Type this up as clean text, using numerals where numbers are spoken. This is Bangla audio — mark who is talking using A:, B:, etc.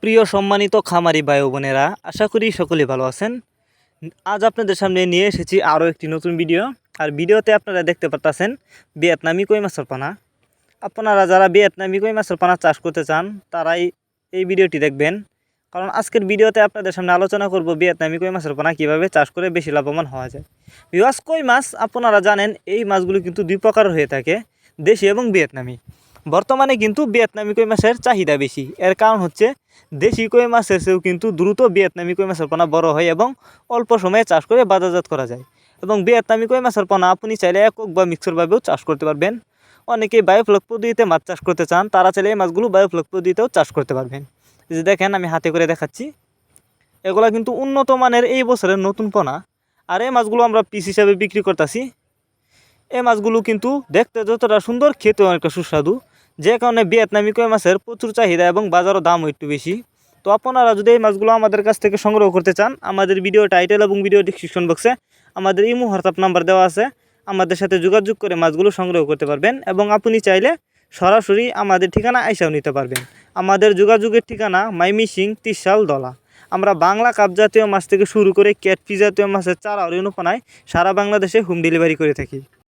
A: প্রিয় সম্মানিত খামারি ভাই ও বোনেরা, আশা করি সকলে ভালো আছেন। আজ আপনাদের সামনে নিয়ে এসেছি আরও একটি নতুন ভিডিও। আর ভিডিওতে আপনারা দেখতে পাচ্ছেন ভিয়েতনামি কই মাছের পানা। আপনারা যারা ভিয়েতনামি কই মাছের পানা চাষ করতে চান তারাই এই ভিডিওটি দেখবেন, কারণ আজকের ভিডিওতে আপনাদের সামনে আলোচনা করব ভিয়েতনামি কই মাছের পানা কীভাবে চাষ করে বেশি লাভবান হওয়া যায়। ভিউয়ার্স, কই মাছ আপনারা জানেন এই মাছগুলো কিন্তু দুই প্রকার হয়ে থাকে, দেশি এবং ভিয়েতনামি। বর্তমানে কিন্তু ভিয়েতনামি কই মাছের চাহিদা বেশি। এর কারণ হচ্ছে দেশি কই মাছের চেয়েও কিন্তু দ্রুত ভিয়েতনামি কই মাছের পোনা বড় হয় এবং অল্প সময়ে চাষ করে বাজারজাত করা যায়। এবং ভিয়েতনামি কই মাছের পোনা আপনি চাইলে একক বা মিক্সরভাবেও চাষ করতে পারবেন। অনেকেই বায়োফ্লক পদ্ধতিতে মাছ চাষ করতে চান, তারা চাইলে এই মাছগুলো বায়োফ্লক পদ্ধতিতেও চাষ করতে পারবেন। এই যে দেখেন, আমি হাতে করে দেখাচ্ছি, এগুলা কিন্তু উন্নত মানের এই বছরের নতুন পোনা। আর এই মাছগুলো আমরা পিস হিসাবে বিক্রি করতেছি। এই মাছগুলো কিন্তু দেখতে যতটা সুন্দর, খেতে অনেকটা সুস্বাদু, যে কারণে ভিয়েতনামি কই মাছের প্রচুর চাহিদা এবং বাজারও দামও একটু বেশি। তো আপনারা যদি এই মাছগুলো আমাদের কাছ থেকে সংগ্রহ করতে চান, আমাদের ভিডিও টাইটেল এবং ভিডিও ডিসক্রিপশন বক্সে আমাদের ইমো হোয়াটসঅ্যাপ নাম্বার দেওয়া আছে। আমাদের সাথে যোগাযোগ করে মাছগুলো সংগ্রহ করতে পারবেন এবং আপনি চাইলে সরাসরি আমাদের ঠিকানা আইসাও নিতে পারবেন। আমাদের যোগাযোগের ঠিকানা মাইমিসিং, ত্রিশাল, দলা। আমরা বাংলা কাপ জাতীয় মাছ থেকে শুরু করে ক্যাটফিশ জাতীয় মাছের চারা ও রেণুপনায় সারা বাংলাদেশে হোম ডেলিভারি করে থাকি।